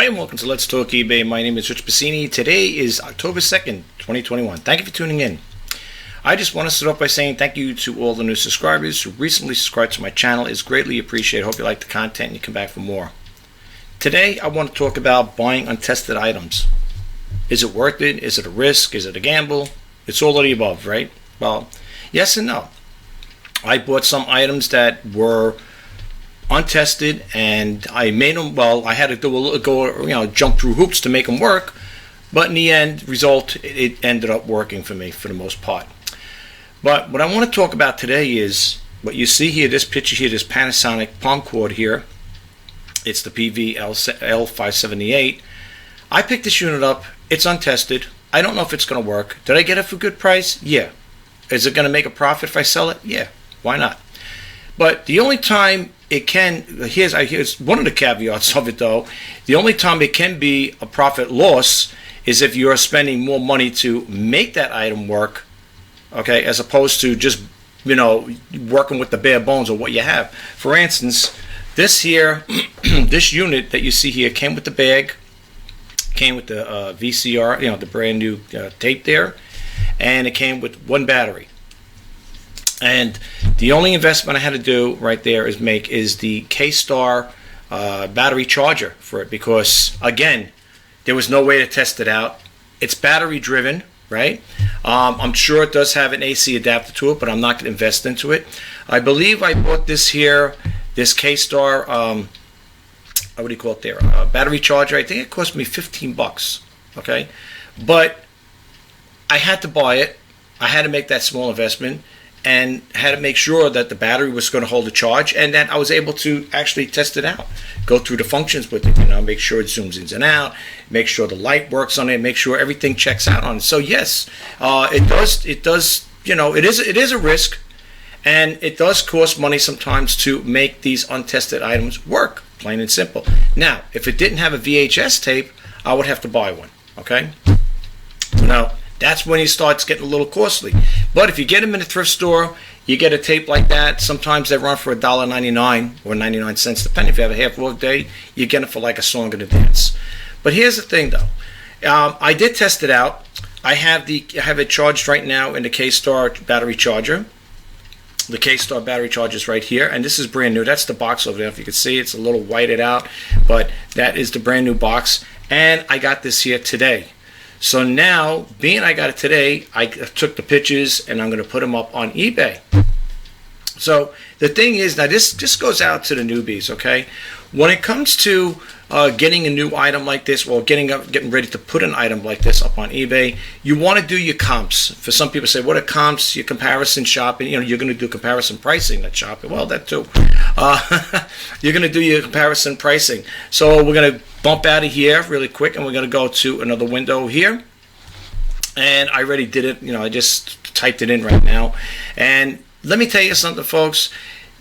and welcome to Let's Talk eBay. My name is RichardJPasini. Today is October 2nd, 2021. Thank you for tuning in. I just want to start off by saying thank you to all the new subscribers who recently subscribed to my channel. It's greatly appreciated. Hope you like the content and you come back for more. Today, I want to talk about buying untested items. Is it worth it? Is it a risk? Is it a gamble? It's all of the above, right? Well, yes and no. I bought some items that were untested, and I made them. Well, I had to jump through hoops to make them work, but in the end result, it ended up working for me for the most part. But what I want to talk about today is what you see here. This picture here, this Panasonic palm cord here. It's the PV-L578. I picked this unit up. It's untested. I don't know if it's going to work. Did I get it for a good price? Yeah. Is it going to make a profit if I sell it? Yeah. Why not? But the only time it can, here's one of the caveats of it though, the only time it can be a profit loss is if you're spending more money to make that item work, okay, as opposed to just, working with the bare bones of what you have. For instance, this here, this unit that you see here came with the bag, came with the VCR, the brand new tape there, and it came with one battery. And the only investment I had to do right there is the K-Star battery charger for it, because again, there was no way to test it out. It's battery driven, right? I'm sure it does have an AC adapter to it, but I'm not going to invest into it. I believe I bought this here, this K-Star, what do you call it there? Battery charger. I think it cost me 15 bucks. Okay, but I had to buy it. I had to make that small investment, and had to make sure that the battery was going to hold the charge, and that I was able to actually test it out, go through the functions with it, make sure it zooms in and out, make sure the light works on it, make sure everything checks out on it. So yes, it does, it is a risk, and it does cost money sometimes to make these untested items work, plain and simple. Now, if it didn't have a VHS tape, I would have to buy one, okay? Now, that's when it starts getting a little costly. But if you get them in a thrift store, you get a tape like that. Sometimes they run for $1.99 or 99 cents, depending if you have a half-work day. You get it for like a song in advance. But here's the thing, though. I did test it out. I have it charged right now in the K-Star battery charger. The K-Star battery charger is right here, and this is brand new. That's the box over there. If you can see, it's a little whited out, but that is the brand new box. And I got this here today. So now, being I got it today, I took the pictures and I'm going to put them up on eBay. So the thing is, now this just goes out to the newbies, okay? When it comes to getting a new item like this, or getting ready to put an item like this up on eBay, you want to do your comps. For some people say, what are comps? Your comparison shopping. You're going to do comparison pricing, not shopping. Well, that too. You're going to do your comparison pricing. So we're going to bump out of here really quick, and we're going to go to another window here. And I already did it. I just typed it in right now. And let me tell you something, folks.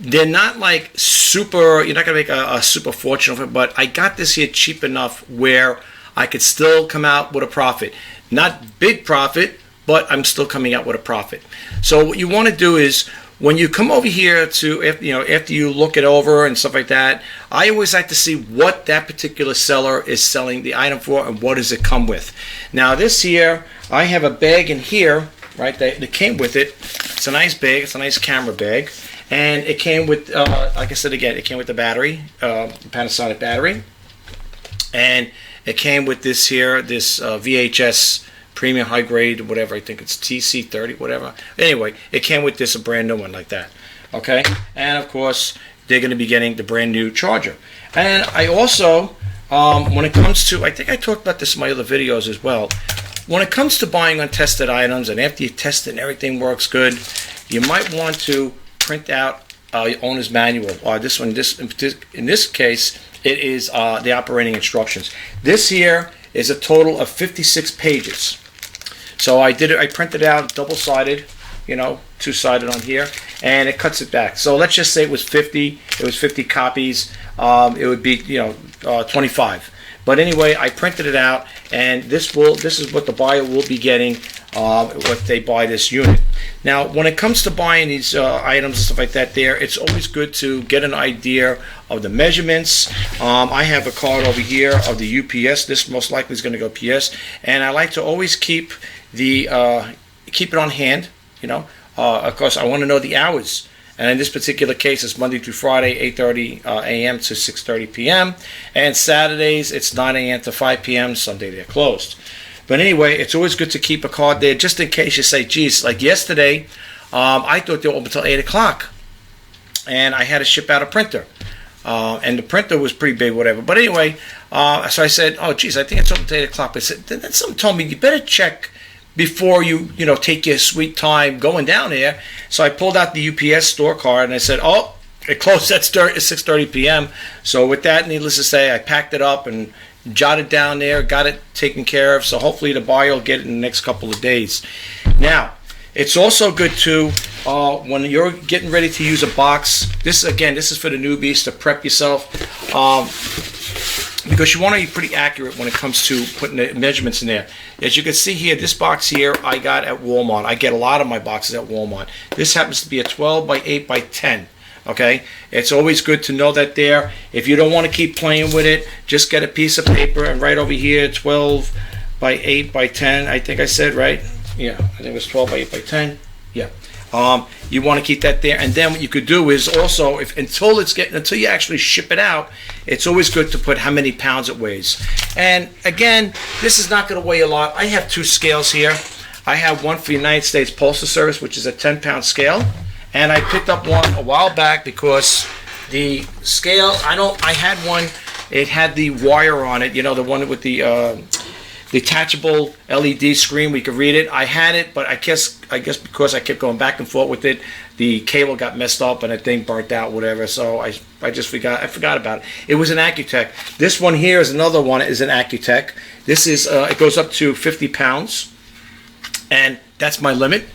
They're not like super, you're not going to make a super fortune of it, but I got this here cheap enough where I could still come out with a profit. Not big profit, but I'm still coming out with a profit. So what you want to do is, when you come over here to, after you look it over and stuff like that, I always like to see what that particular seller is selling the item for and what does it come with. Now this here, I have a bag in here, right, that came with it. It's a nice bag, it's a nice camera bag. And it came with, like I said again, it came with the battery, Panasonic battery. And it came with this here, this VHS premium high grade, whatever, I think it's TC30, whatever. Anyway, it came with this, a brand new one like that. Okay? And of course, they're going to be getting the brand new charger. And I also, when it comes to, I think I talked about this in my other videos as well, when it comes to buying untested items, and after you test it and everything works good, you might want to print out your owner's manual. This one, in this case, it is the operating instructions. This here is a total of 56 pages. So I printed out double-sided, two-sided on here, and it cuts it back. So let's just say it was 50 copies. It would be, 25. But anyway, I printed it out, and this is what the buyer will be getting if they buy this unit. Now, when it comes to buying these items and stuff like that, it's always good to get an idea of the measurements. I have a card over here of the UPS. This most likely is going to go PS, and I like to always keep it on hand. Of course, I want to know the hours. And in this particular case, it's Monday through Friday, 8:30 a.m. to 6:30 p.m. And Saturdays, it's 9 a.m. to 5 p.m. Sunday, they're closed. But anyway, it's always good to keep a card there just in case you say, geez, like yesterday, I thought they were open until 8 o'clock. And I had to ship out a printer. And the printer was pretty big, whatever. But anyway, so I said, oh, geez, I think it's open until 8 o'clock. But then someone told me, you better check before you take your sweet time going down there. So I pulled out the UPS store card and I said, oh, it closed at 6:30 p.m. So with that, needless to say, I packed it up and jotted down there, got it taken care of. So hopefully the buyer will get it in the next couple of days. Now, it's also good to, when you're getting ready to use a box, this is for the newbies to prep yourself. Because you want to be pretty accurate when it comes to putting the measurements in there. As you can see here, this box here I got at Walmart. I get a lot of my boxes at Walmart. This happens to be a 12 by 8 by 10. Okay, it's always good to know that there. If you don't want to keep playing with it, just get a piece of paper and write over here 12 by 8 by 10. I think I said right. Yeah, I think it was 12 by 8 by 10. Yeah. You want to keep that there, and then what you could do is also, until you actually ship it out, it's always good to put how many pounds it weighs. And again, this is not going to weigh a lot. I have two scales here. I have one for the United States Postal Service, which is a 10-pound scale, and I picked up one a while back because the scale, I had one. It had the wire on it, the one with the detachable LED screen. We could read it. I had it, but I guess because I kept going back and forth with it, the cable got messed up and the thing burnt out, whatever. So I forgot about it. It was an Accutech. This one here is another one. Is an Accutech. This is it goes up to 50 pounds, and that's my limit.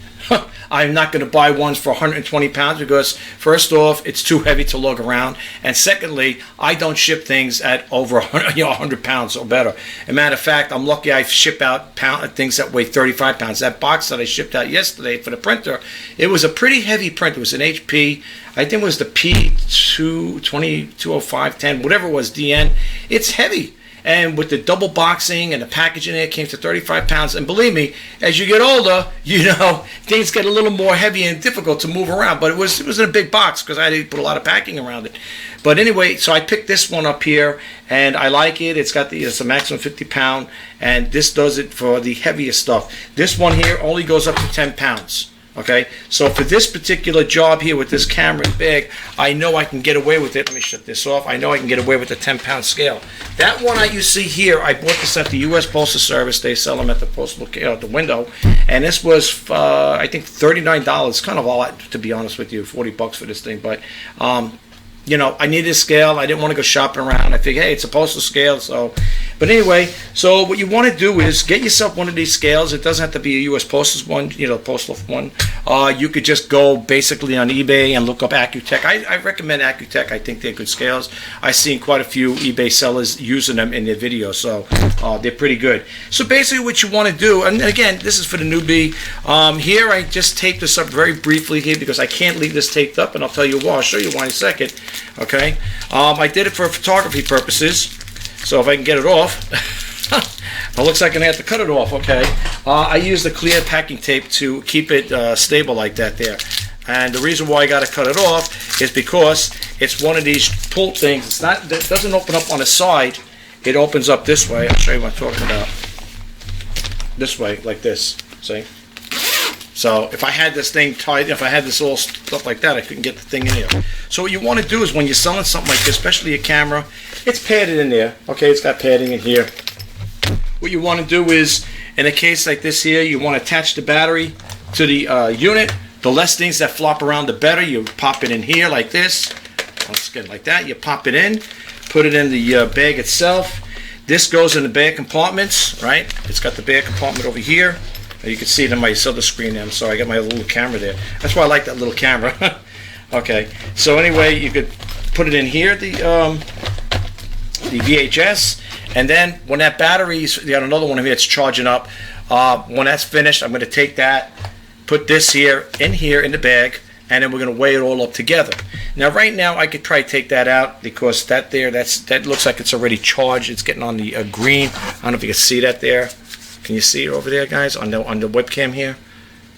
I'm not going to buy ones for 120 pounds because, first off, it's too heavy to lug around, and secondly, I don't ship things at over 100 pounds or better. As a matter of fact, I'm lucky I ship out things that weigh 35 pounds. That box that I shipped out yesterday for the printer, it was a pretty heavy printer. It was an HP, I think it was the P20510, whatever it was, DN. It's heavy. And with the double boxing and the packaging there, it came to 35 pounds. And believe me, as you get older, things get a little more heavy and difficult to move around. But it was in a big box because I didn't put a lot of packing around it. But anyway, so I picked this one up here, and I like it. It's a maximum 50 pound, and this does it for the heaviest stuff. This one here only goes up to 10 pounds. Okay, so for this particular job here with this camera and bag, I know I can get away with it. Let me shut this off. I know I can get away with the 10-pound scale. That one you see here, I bought this at the U.S. Postal Service. They sell them at the postal the window, and this was I think $39. Kind of a lot, to be honest with you, $40 for this thing, but. I needed a scale. I didn't want to go shopping around. I figured, hey, it's a postal scale. But anyway, so what you want to do is get yourself one of these scales. It doesn't have to be a U.S. Postal one, postal one. You could just go basically on eBay and look up Accutech. I recommend Accutech. I think they're good scales. I've seen quite a few eBay sellers using them in their videos, so they're pretty good. So basically what you want to do, and again, this is for the newbie. Here I just taped this up very briefly here because I can't leave this taped up, and I'll tell you why. I'll show you why in a second. Okay, I did it for photography purposes, so if I can get it off. It looks like I'm going to have to cut it off. Okay, I use the clear packing tape to keep it stable like that there, and the reason why I got to cut it off is because it's one of these pull things. It doesn't open up on the side, it opens up this way. I'll show you what I'm talking about. This way, like this, see? So if I had this thing tied, if I had this all stuff like that, I couldn't get the thing in here. So what you want to do is when you're selling something like this, especially a camera, it's padded in there. Okay, it's got padding in here. What you want to do is, in a case like this here, you want to attach the battery to the unit. The less things that flop around, the better. You pop it in here like this. Once again, like that. You pop it in, put it in the bag itself. This goes in the bag compartments, right? It's got the bag compartment over here. You can see it on my other screen there. I'm sorry, I got my little camera there. That's why I like that little camera. Okay, so anyway, you could put it in here, the the VHS, and then when that battery's, you got another one of here that's charging up. When that's finished, I'm going to take that, put this here in the bag, and then we're going to weigh it all up together. Now right now I could probably take that out because that looks like it's already charged. It's getting on the green. I don't know if you can see that there. Can you see it over there, guys, on the webcam here?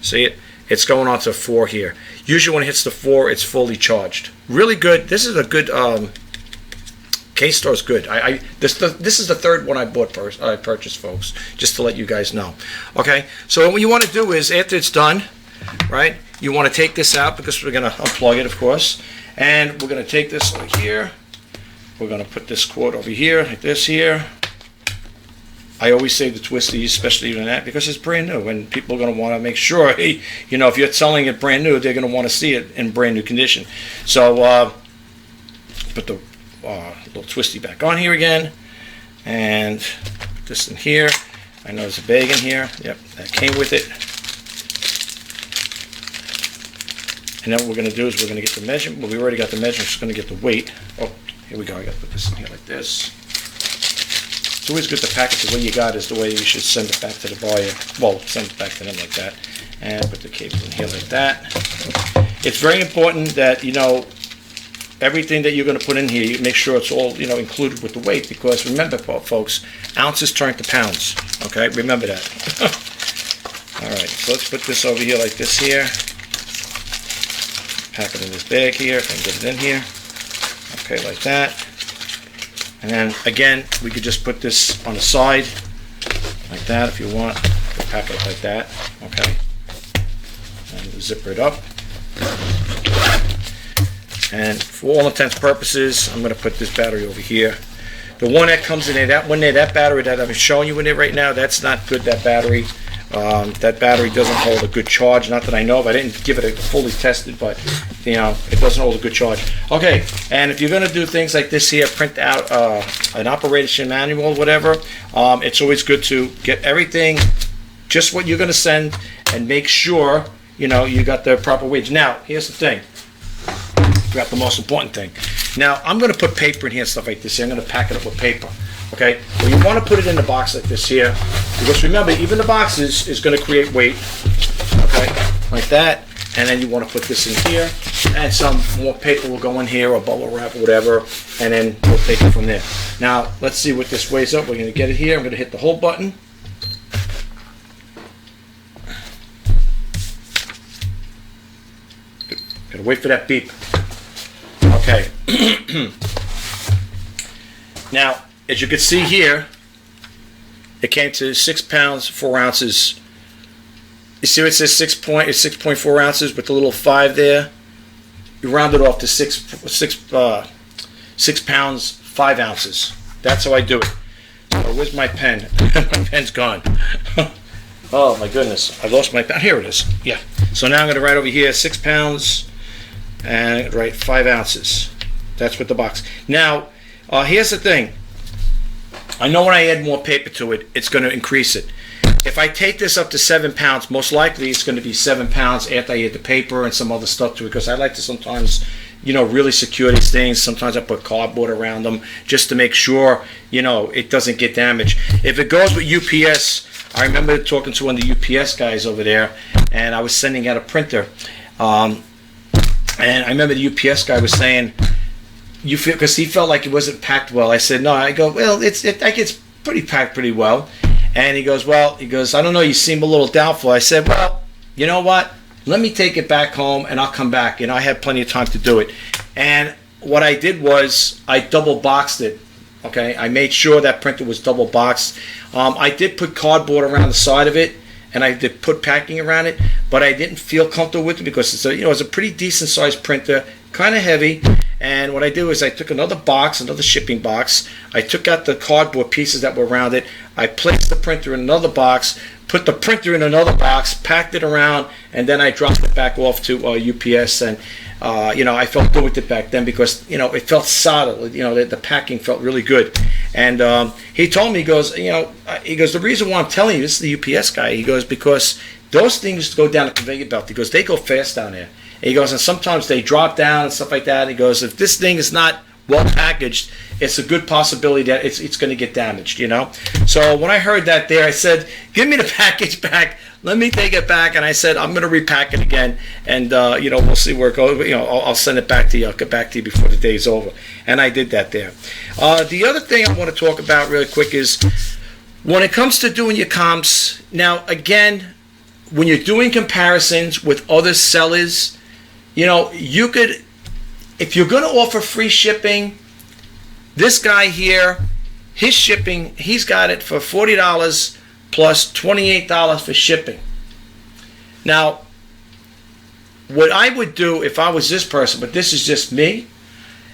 See it? It's going on to 4 here. Usually when it hits the 4, it's fully charged. Really good. This is a good K-Star is good. This is the third one I purchased, folks, just to let you guys know. Okay, so what you want to do is, after it's done, right, you want to take this out because we're going to unplug it, of course, and we're going to take this over here. We're going to put this cord over here, like this here. I always save the twisties, especially in that, because it's brand new, and people are going to want to make sure, hey, you know, if you're selling it brand new, they're going to want to see it in brand new condition. So put the little twisty back on here again, and put this in here. I know there's a bag in here. Yep, that came with it. And then what we're going to do is we're going to get the measurement. Well, we already got the measurement. Just going to get the weight. Oh, here we go. I got to put this in here like this. It's always good to pack it the way you got is the way you should send it back to the buyer. Well, send it back to them like that. And put the cable in here like that. It's very important that, you know, everything that you're going to put in here, you make sure it's all, you know, included with the weight, because remember, folks, ounces turn to pounds. Okay, remember that. All right, so let's put this over here like this here. Pack it in this bag here, and get it in here. Okay, like that. And then again, we could just put this on the side like that if you want. Pack it like that. Okay, and zipper it up. And for all intents and purposes, I'm going to put this battery over here. The one that comes in there, that battery that I'm showing you in there right now, that's not good, that battery. That battery doesn't hold a good charge, not that I know of. I didn't give it a fully tested, but you know, it doesn't hold a good charge. Okay, and if you're going to do things like this here, print out an operation manual or whatever, it's always good to get everything, just what you're going to send, and make sure, you know, you got the proper weights. Now, here's the thing. Forgot the most important thing. Now, I'm going to put paper in here and stuff like this here. I'm going to pack it up with paper. Okay, well, you want to put it in the box like this here, because remember, even the boxes is going to create weight. Okay, like that, and then you want to put this in here, and some more paper will go in here, or bubble wrap or whatever, and then we'll take it from there. Now, let's see what this weighs up. We're going to get it here. I'm going to hit the hold button. Got to wait for that beep. Okay. Now, as you can see here, it came to 6 pounds 4 ounces. You see what it says 6.4 ounces with the little 5 there. You round it off to 6 pounds 5 ounces. That's how I do it. So where's my pen? My pen's gone. Oh my goodness, I lost my pen. Here it is. Yeah. So now I'm going to write over here 6 pounds and write 5 ounces. That's with the box. Now, here's the thing. I know when I add more paper to it, it's going to increase it. If I take this up to 7 pounds, most likely it's going to be 7 pounds after I add the paper and some other stuff to it, because I like to sometimes, you know, really secure these things. Sometimes I put cardboard around them just to make sure, you know, it doesn't get damaged. If it goes with UPS, I remember talking to one of the UPS guys over there, and I was sending out a printer. And I remember the UPS guy was saying, you feel, because he felt like it wasn't packed well. I said, no. I go, well, it's pretty packed pretty well. And he goes, well, I don't know, you seem a little doubtful. I said, well, you know what? Let me take it back home and I'll come back. You know, I had plenty of time to do it. And what I did was I double boxed it. Okay, I made sure that printer was double boxed. I did put cardboard around the side of it, and I did put packing around it, but I didn't feel comfortable with it because it's a, you know, it's a pretty decent sized printer, kind of heavy. And what I do is I took another box, another shipping box. I took out the cardboard pieces that were around it. I placed the printer in another box, put the printer in another box, packed it around, and then I dropped it back off to UPS. And you know, I felt good with it back then because, you know, it felt solid. You know, the packing felt really good. And he told me, he goes, the reason why I'm telling you, this is the UPS guy. He goes, because those things go down the conveyor belt. He goes, they go fast down there. And he goes, and sometimes they drop down and stuff like that. He goes, if this thing is not well packaged, it's a good possibility that it's going to get damaged, you know. So when I heard that there, I said, give me the package back. Let me take it back. And I said, I'm going to repack it again. And, you know, we'll see where it goes. You know, I'll send it back to you. I'll get back to you before the day's over. And I did that there. The other thing I want to talk about really quick is when it comes to doing your comps. Now, again, when you're doing comparisons with other sellers, you know, you could, if you're going to offer free shipping, this guy here, his shipping, he's got it for $40 plus $28 for shipping. Now, what I would do if I was this person, but this is just me,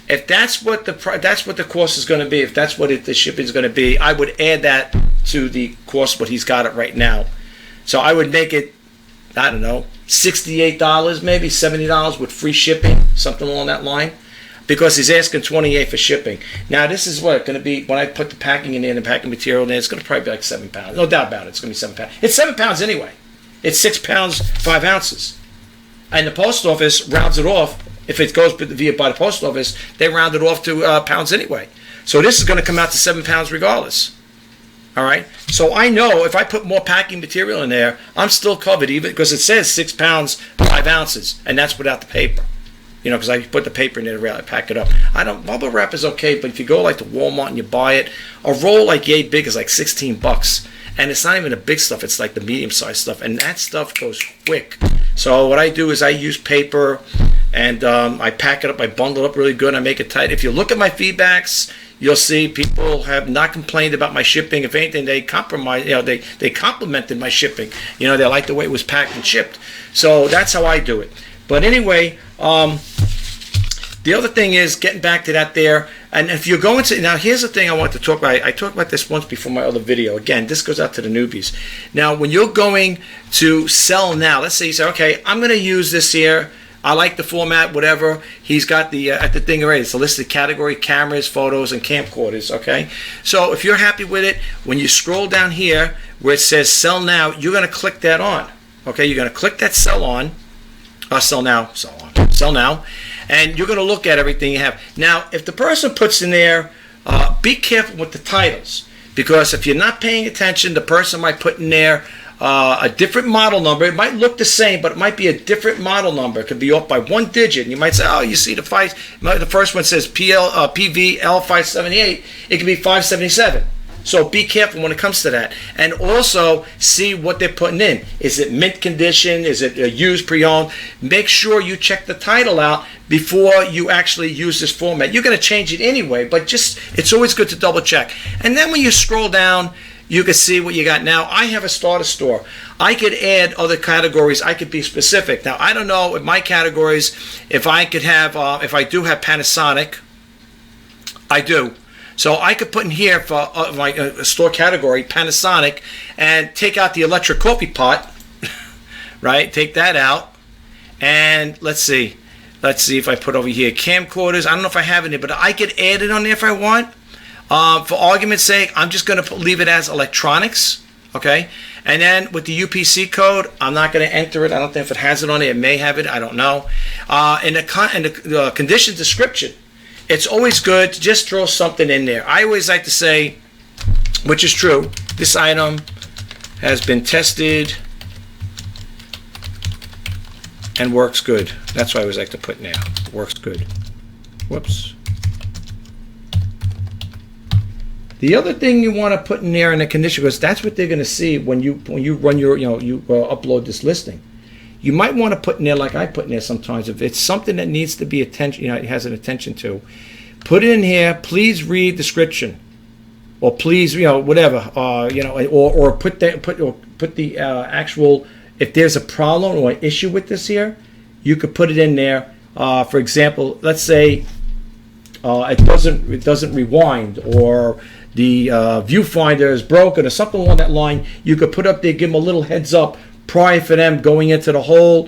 if that's what the cost is going to be, if that's what the shipping is going to be, I would add that to the cost what he's got it right now. So I would make it, I don't know, $68, maybe $70 with free shipping, something along that line, because he's asking $28 for shipping. Now this is what going to be when I put the packing in there and the packing material in there. It's going to probably be like 7 pounds, no doubt about it. It's going to be 7 pounds. It's 7 pounds anyway. It's 6 pounds 5 ounces, and the post office rounds it off. If it goes via by the post office, they round it off to pounds anyway. So this is going to come out to 7 pounds regardless. All right. So I know if I put more packing material in there, I'm still covered, even because it says 6 pounds 5 ounces, and that's without the paper. You know, because I put the paper in there to really pack it up. Bubble wrap is okay, but if you go like to Walmart and you buy it, a roll like yay big is like $16, and it's not even the big stuff. It's like the medium-sized stuff, and that stuff goes quick. So what I do is I use paper, and I pack it up. I bundle it up really good. I make it tight. If you look at my feedbacks, you'll see people have not complained about my shipping. If anything, they compromise. You know, they complimented my shipping. You know, they liked the way it was packed and shipped. So that's how I do it. But anyway, the other thing is getting back to that there. And if you're going to, now here's the thing I want to talk about. I talked about this once before my other video. Again, this goes out to the newbies. Now, when you're going to sell now, let's say you say, okay, I'm going to use this here. I like the format, whatever. He's got the at the thing already. It's a listed category: cameras, photos, and camcorders. Okay. So if you're happy with it, when you scroll down here where it says "Sell Now," you're going to click that on. Okay. You're going to click that "Sell On," "Sell Now," "Sell Now," and you're going to look at everything you have. Now, if the person puts in there, be careful with the titles, because if you're not paying attention, the person might put in there a different model number. It might look the same, but it might be a different model number. It could be off by 1 digit. And you might say, oh, you see the first one says PVL 578. It could be 577. So be careful when it comes to that. And also see what they're putting in. Is it mint condition? Is it used pre-owned? Make sure you check the title out before you actually use this format. You're going to change it anyway, but it's always good to double check. And then when you scroll down, you can see what you got. Now, I have a starter store. I could add other categories. I could be specific. Now, I don't know in my categories if I could have, if I do have Panasonic. I do. So I could put in here for my store category, Panasonic, and take out the electric coffee pot, right? Take that out. And let's see. Let's see if I put over here camcorders. I don't know if I have any, but I could add it on there if I want. For argument's sake, I'm just going to leave it as electronics, okay? And then with the UPC code, I'm not going to enter it. I don't think if it has it on it, it may have it. I don't know. In the condition description, it's always good to just throw something in there. I always like to say, which is true, this item has been tested and works good. That's what I always like to put in there. Works good. Whoops. The other thing you want to put in there in the condition, because that's what they're going to see when you run your, upload this listing. You might want to put in there, like I put in there sometimes, if it's something that needs to be attention, it has an attention to, put it in here. Please read description, or please, whatever, or put the actual. If there's a problem or an issue with this here, you could put it in there. For example, let's say it doesn't rewind, or the viewfinder is broken, or something along that line. You could put up there, give them a little heads up prior for them going into the whole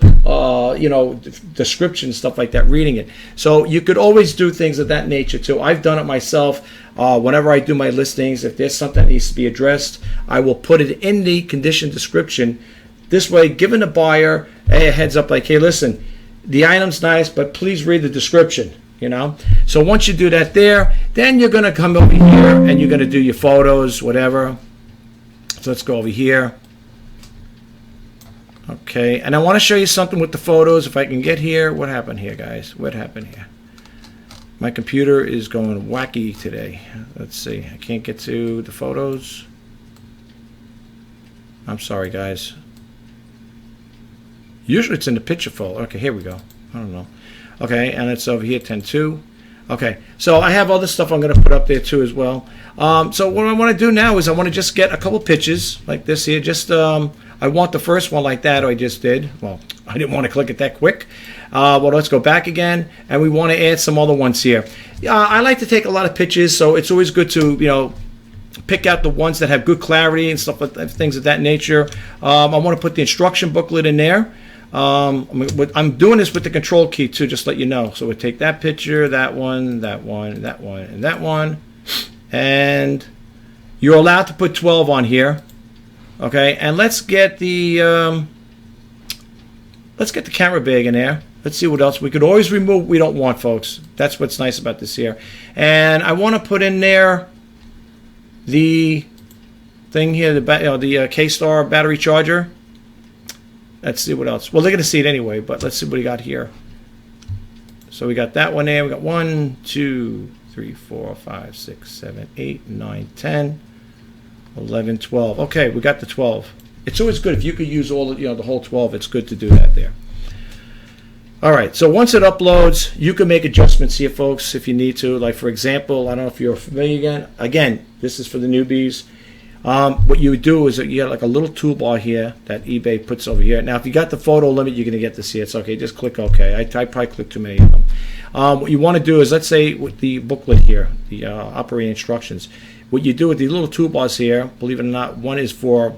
description, stuff like that, reading it. So you could always do things of that nature too. I've done it myself. Whenever I do my listings, if there's something that needs to be addressed, I will put it in the condition description. This way, giving the buyer a heads up, like, hey, listen, the item's nice, but please read the description. you know. So once you do that there, then you're going to come over here and you're going to do your photos, whatever. So let's go over here. Okay, and I want to show you something with the photos. If I can get here. What happened here, guys? What happened here? My computer is going wacky today. Let's see. I can't get to the photos. I'm sorry, guys. Usually it's in the picture folder. Okay, here we go. I don't know. Okay, and it's over here, 10.2. Okay, so I have other stuff I'm going to put up there too as well. So what I want to do now is I want to just get a couple pictures like this here. Just I want the first one like that I just did. Well, I didn't want to click it that quick. Well, let's go back again, and we want to add some other ones here. I like to take a lot of pictures, so it's always good to, you know, pick out the ones that have good clarity and stuff like that, things of that nature. I want to put the instruction booklet in there. I'm doing this with the control key too, just to let you know. So we take that picture, that one, that one, that one, and that one, and you're allowed to put 12 on here. Okay, and let's get the camera bag in there. Let's see what else we could always remove. We don't want, folks. That's what's nice about this here. And I want to put in there the thing here, the K-Star battery charger. Let's see what else. Well, they're going to see it anyway, but let's see what we got here. So we got that one there. We got 1, 2, 3, 4, 5, 6, 7, 8, 9, 10, 11, 12. Okay, we got the 12. It's always good if you could use all, the whole 12. It's good to do that there. All right, so once it uploads, you can make adjustments here, folks, if you need to. Like, for example, I don't know if you're familiar again, this is for the newbies. What you would do is that you got like a little toolbar here that eBay puts over here. Now, if you got the photo limit, you're going to get this here. It's okay. Just click OK. I probably clicked too many of them. What you want to do is, let's say with the booklet here, the operating instructions, what you do with the little toolbars here, believe it or not, one is for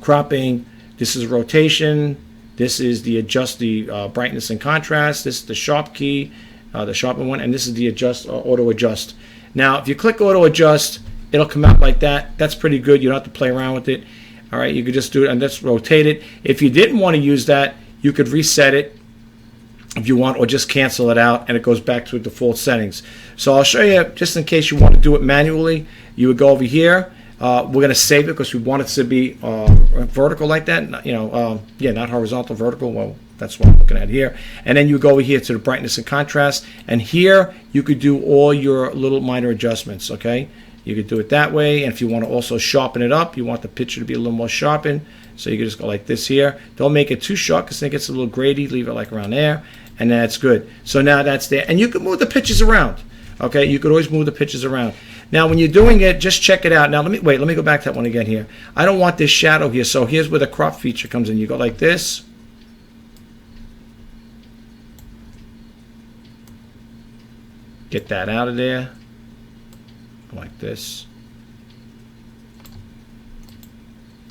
cropping. This is rotation. This is the adjust the brightness and contrast. This is the sharp key, the sharpen one, and this is the adjust auto adjust. Now, if you click auto adjust, it'll come out like that. That's pretty good. You don't have to play around with it. All right, you could just do it and just rotate it. If you didn't want to use that, you could reset it if you want, or just cancel it out, and it goes back to default settings. So I'll show you, just in case you want to do it manually. You would go over here. We're going to save it because we want it to be vertical like that. Yeah, not horizontal, vertical. Well, that's what I'm looking at here. And then you go over here to the brightness and contrast, and here you could do all your little minor adjustments. Okay. You could do it that way, and if you want to also sharpen it up, you want the picture to be a little more sharpened, so you can just go like this here. Don't make it too sharp because then it gets a little grady. Leave it like around there, and that's good. So now that's there, and you can move the pictures around. Okay, you could always move the pictures around. Now, when you're doing it, just check it out. Now, let me go back to that one again here. I don't want this shadow here, so here's where the crop feature comes in. You go like this. Get that out of there. Like this,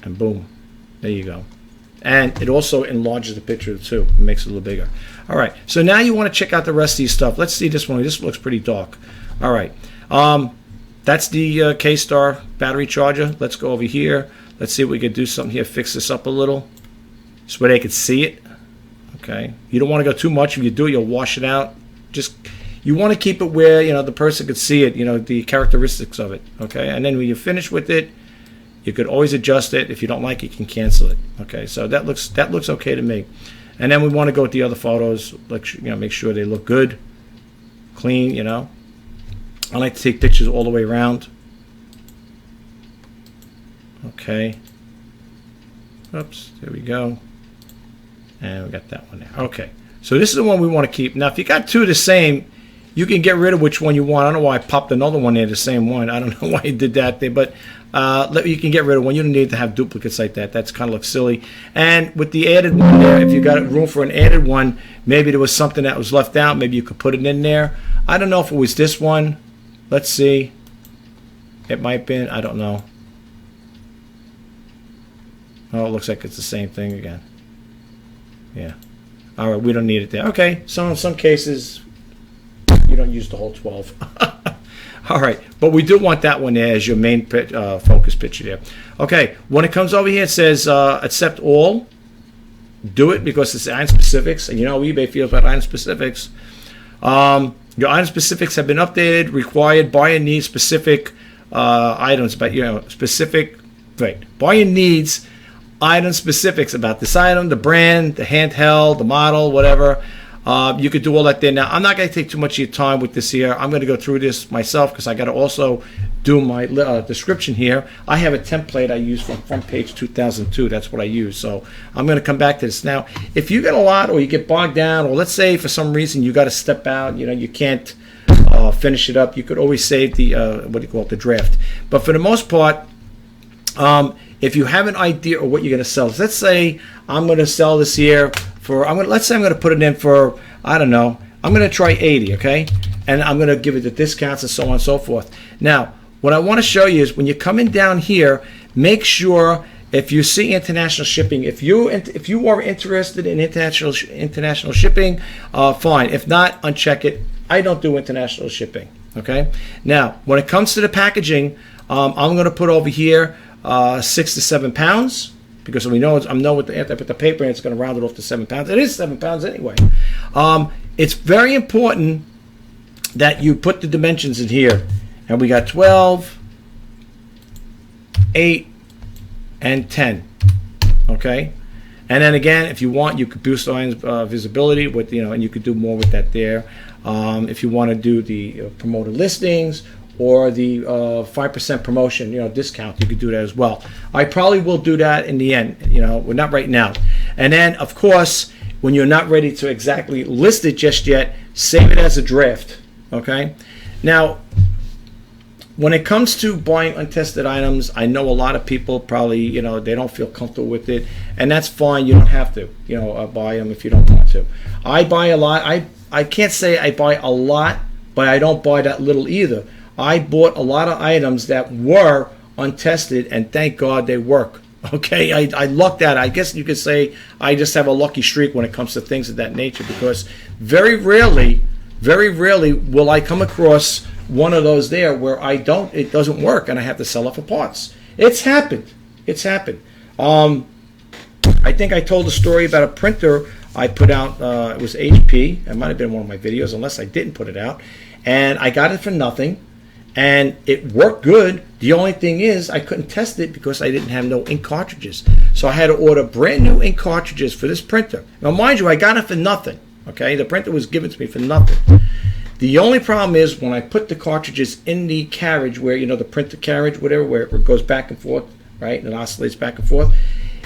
and boom, there you go. And it also enlarges the picture too. It makes it a little bigger. All right, so now you want to check out the rest of these stuff. Let's see this one. This looks pretty dark. All right, that's the K-Star battery charger. Let's go over here. Let's see if we can do something here. Fix this up a little so where they could see it. Okay, you don't want to go too much. If you do, you'll wash it out. You want to keep it where the person could see it, the characteristics of it. Okay, and then when you finish with it, you could always adjust it. If you don't like it, you can cancel it. Okay, so that looks okay to me. And then we want to go with the other photos, like make sure they look good, clean. I like to take pictures all the way around. Okay. Oops, there we go. And we got that one there. Okay, so this is the one we want to keep. Now, if you got two of the same, you can get rid of which one you want. I don't know why I popped another one there, the same one. I don't know why you did that there, but you can get rid of one. You don't need to have duplicates like that. That's kind of looks silly. And with the added one there, if you got room for an added one, maybe there was something that was left out. Maybe you could put it in there. I don't know if it was this one. Let's see. It might have been. I don't know. Oh, it looks like it's the same thing again. Yeah. All right, we don't need it there. Okay, so in some cases, you don't use the whole 12. All right, but we do want that one there as your main focus picture there. Okay, when it comes over here, it says accept all. Do it because it's item specifics, and eBay feels about item specifics. Your item specifics have been updated. Required buyer needs specific items, but specific. Right. Buyer needs item specifics about this item, the brand, the handheld, the model, whatever. You could do all that there. Now, I'm not going to take too much of your time with this here. I'm going to go through this myself because I got to also do my description here. I have a template I use from front page 2002. That's what I use. So I'm going to come back to this. Now, if you get a lot or you get bogged down, or let's say for some reason you got to step out, you can't finish it up, you could always save the, the draft. But for the most part, if you have an idea of what you're going to sell, let's say I'm going to sell this here for, let's say I'm going to put it in for, I don't know, I'm going to try 80, okay? And I'm going to give it the discounts and so on and so forth. Now, what I want to show you is when you're coming down here, make sure if you see international shipping, if you are interested in international shipping, fine. If not, uncheck it. I don't do international shipping, okay? Now, when it comes to the packaging, I'm going to put over here 6 to 7 pounds, because we know I know with I put the paper in, it's going to round it off to 7 pounds. It is 7 pounds anyway. It's very important that you put the dimensions in here, and we got 12, 8, and 10. Okay, and then again, if you want, you could boost the visibility with and you could do more with that there. If you want to do the promoted listings, or the 5% promotion, discount, you could do that as well. I probably will do that in the end. We're not right now. And then, of course, when you're not ready to exactly list it just yet, save it as a draft. Okay. Now, when it comes to buying untested items, I know a lot of people probably, they don't feel comfortable with it, and that's fine. You don't have to, buy them if you don't want to. I buy a lot. I can't say I buy a lot, but I don't buy that little either. I bought a lot of items that were untested, and thank God they work. Okay, I lucked out. I guess you could say I just have a lucky streak when it comes to things of that nature, because very rarely will I come across one of those there where it doesn't work, and I have to sell it for parts. It's happened. I think I told a story about a printer I put out. It was HP. It might have been one of my videos, unless I didn't put it out. And I got it for nothing. And it worked good. The only thing is I couldn't test it because I didn't have no ink cartridges. So I had to order brand new ink cartridges for this printer. Now, mind you, I got it for nothing. Okay, the printer was given to me for nothing. The only problem is when I put the cartridges in the carriage, where the printer carriage, whatever, where it goes back and forth, right, and it oscillates back and forth,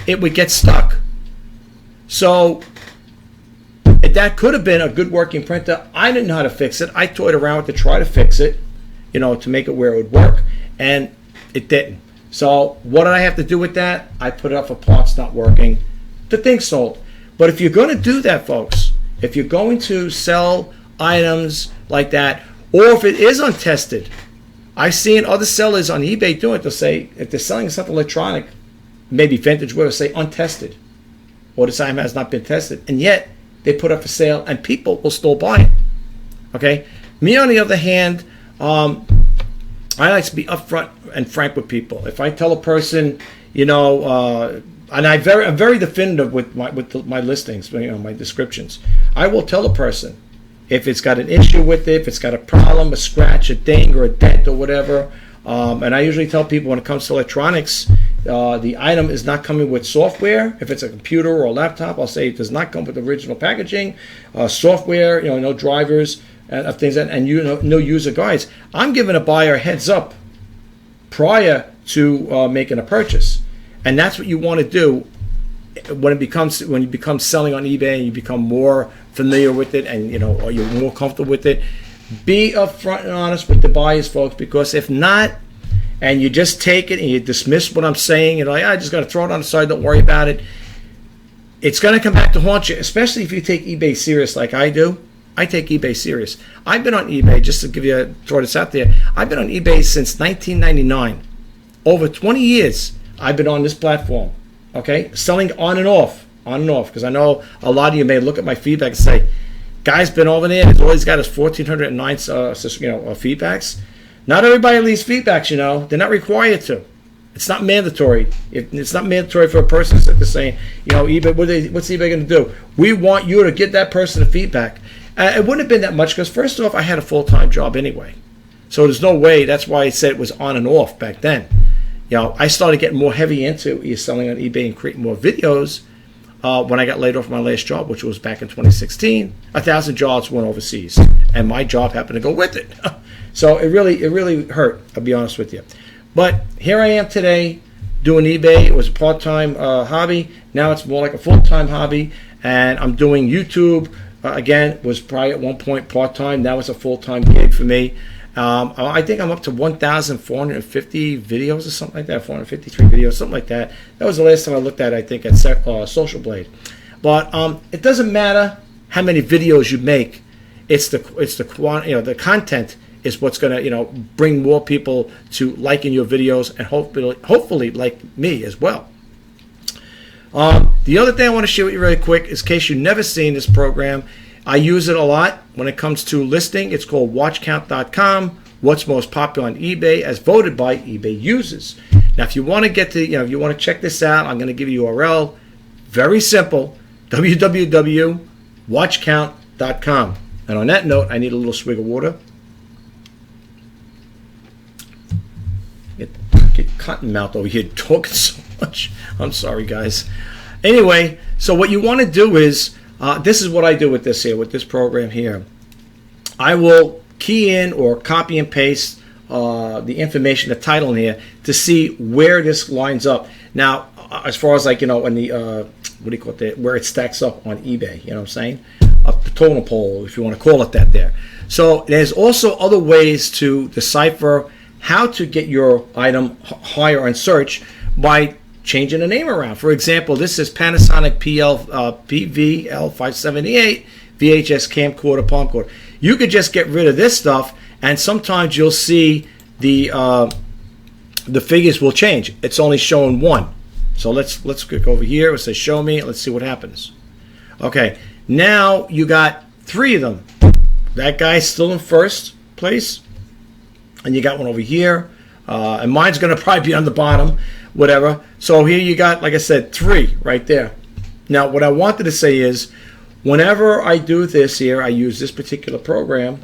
it would get stuck. So that could have been a good working printer. I didn't know how to fix it. I toyed around to try to fix it, to make it where it would work, and it didn't. So what did I have to do with that? I put it up for parts not working. The thing sold. But if you're going to do that, folks, if you're going to sell items like that, or if it is untested, I've seen other sellers on eBay do it. They'll say, if they're selling something electronic, maybe vintage, whatever, say untested, or this item has not been tested, and yet they put up for sale, and people will still buy it. Okay. Me, on the other hand, I like to be upfront and frank with people. If I tell a person, and I'm very definitive with my listings, my descriptions. I will tell a person if it's got an issue with it, if it's got a problem, a scratch, a ding, or a dent, or whatever. And I usually tell people when it comes to electronics, the item is not coming with software. If it's a computer or a laptop, I'll say it does not come with original packaging, software, no drivers, and things, and no user guides. I'm giving a buyer a heads up prior to making a purchase, and that's what you want to do when you become selling on eBay and you become more familiar with it, and or you're more comfortable with it. Be upfront and honest with the buyers, folks, because if not, and you just take it and you dismiss what I'm saying, and I just got to throw it on the side, don't worry about it, it's going to come back to haunt you, especially if you take eBay serious like I do. I take eBay serious. I've been on eBay, just to throw this out there, I've been on eBay since 1999. Over 20 years I've been on this platform, okay? Selling on and off, because I know a lot of you may look at my feedback and say, guy's been over there, all he's got is 1,409 feedbacks. Not everybody leaves feedbacks, they're not required to. It's not mandatory. It's not mandatory for a person to say, eBay, what's eBay going to do? We want you to get that person a feedback. It wouldn't have been that much because first off, I had a full-time job anyway. So there's no way. That's why I said it was on and off back then. I started getting more heavy into selling on eBay and creating more videos when I got laid off my last job, which was back in 2016. 1,000 jobs went overseas, and my job happened to go with it. So it really hurt, I'll be honest with you. But here I am today doing eBay. It was a part-time hobby. Now it's more like a full-time hobby, and I'm doing YouTube. Again, was probably at one point part-time. Now it's a full-time gig for me. I think I'm up to 1,450 videos or something like that, 453 videos, something like that. That was the last time I looked at it, I think, at Social Blade. But it doesn't matter how many videos you make. It's the content is what's going to bring more people to liking your videos and hopefully like me as well. The other thing I want to share with you really quick is in case you've never seen this program. I use it a lot when it comes to listing. It's called watchcount.com. What's most popular on eBay as voted by eBay users. Now, if you want to get to, if you want to check this out, I'm going to give you a URL. Very simple, www.watchcount.com. And on that note, I need a little swig of water. Get cotton mouth over here talking so much. I'm sorry, guys. Anyway, so what you want to do is, this is what I do with this program here. I will key in or copy and paste the information, the title in here, to see where this lines up. Now, as far as in the what do you call it, where it stacks up on eBay, you know what I'm saying? Up the totem pole, if you want to call it that there. So there's also other ways to decipher how to get your item higher on search by changing the name around. For example, this is Panasonic PVL578 VHS camcorder palm recorder. You could just get rid of this stuff, and sometimes you'll see the figures will change. It's only showing one. So let's click over here. It says show me. Let's see what happens. Okay, now you got 3 of them. That guy's still in first place, and you got one over here, and mine's going to probably be on the bottom. Whatever. So here you got, like I said, 3 right there. Now, what I wanted to say is, whenever I do this here, I use this particular program,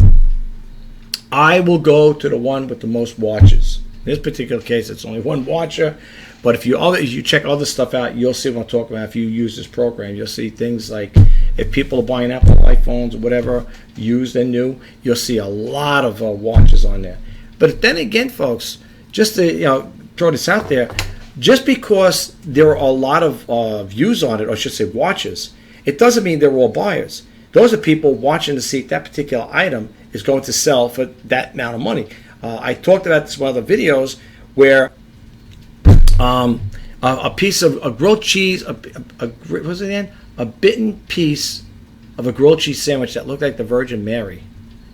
I will go to the one with the most watches. In this particular case, it's only 1 watcher. But if you check other stuff out, you'll see what I'm talking about. If you use this program, you'll see things like if people are buying Apple iPhones or whatever, used and new, you'll see a lot of watches on there. But then again, folks, just to throw this out there, just because there are a lot of views on it, or I should say watches, it doesn't mean they're all buyers. Those are people watching to see if that particular item is going to sell for that amount of money. I talked about some other videos where a piece of a grilled cheese, a bitten piece of a grilled cheese sandwich that looked like the Virgin Mary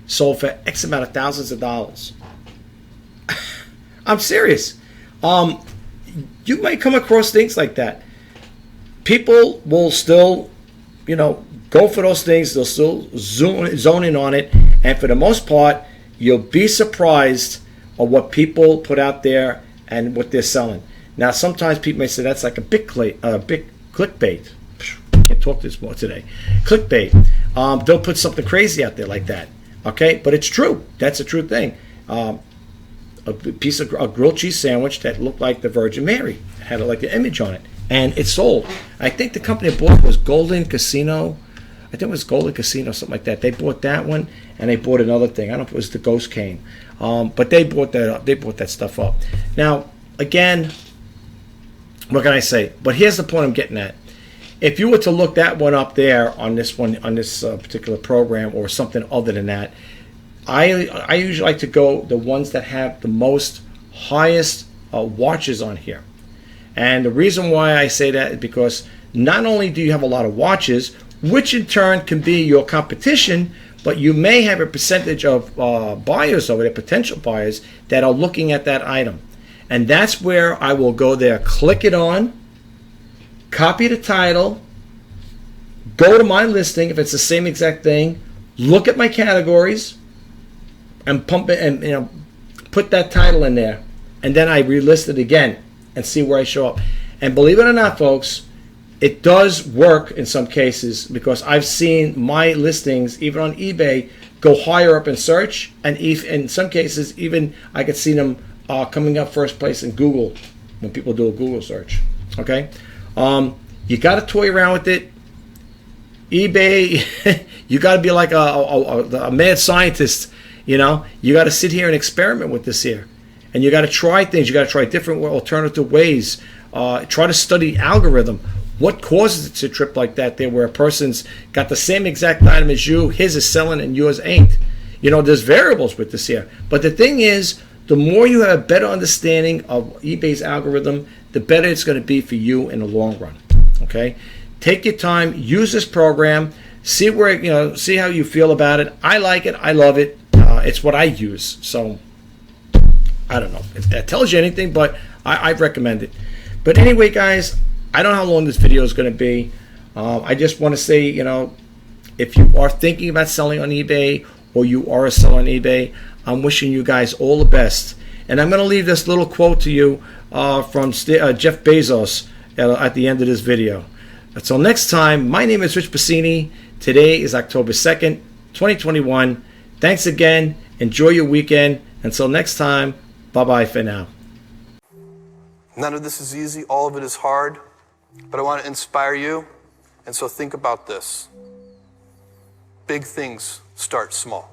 sold for X amount of thousands of dollars. I'm serious. You might come across things like that. People will still, go for those things. They'll still zone in on it. And for the most part, you'll be surprised of what people put out there and what they're selling. Now, sometimes people may say that's like a big clickbait. Can't talk this more today. Clickbait. They'll put something crazy out there like that. Okay? But it's true. That's a true thing. A piece of a grilled cheese sandwich that looked like the Virgin Mary. It had like the image on it. And it sold. I think the company I bought was Golden Casino. I think it was Golden Casino, something like that. They bought that one, and they bought another thing. I don't know if it was the Ghost Cane. But they bought that up. They bought that stuff up. Now, again, what can I say? But here's the point I'm getting at. If you were to look that one up there on this one, on this particular program, or something other than that, I usually like to go the ones that have the most highest watches on here. And the reason why I say that is because not only do you have a lot of watches, which in turn can be your competition, but you may have a percentage of buyers over there, potential buyers, that are looking at that item. And that's where I will go there, click it on, copy the title, go to my listing if it's the same exact thing, look at my categories, and pump it and put that title in there, and then I relist it again and see where I show up. And believe it or not, folks, it does work in some cases, because I've seen my listings, even on eBay, go higher up in search, and in some cases, even I could see them coming up first place in Google when people do a Google search. Okay, you got to toy around with it. eBay, you got to be like a mad scientist. You know, you got to sit here and experiment with this here, and you got to try things. You got to try different alternative ways. Try to study algorithm. What causes it to trip like that there, where a person's got the same exact item as you, his is selling and yours ain't? You know, there's variables with this here. But the thing is, the more you have a better understanding of eBay's algorithm, the better it's going to be for you in the long run. Okay? Take your time, use this program, see where, you know, see how you feel about it. I like it, I love it. It's what I use. So I don't know if that tells you anything, but I recommend it. But anyway, guys, I don't know how long this video is going to be. I just want to say, you know, if you are thinking about selling on eBay, or you are a seller on eBay, I'm wishing you guys all the best. And I'm going to leave this little quote to you from Jeff Bezos at the end of this video. Until next time, my name is Rich Pasini. Today is October 2nd, 2021. Thanks again. Enjoy your weekend. Until next time, bye-bye for now. None of this is easy. All of it is hard. But I want to inspire you. And so think about this. Big things start small.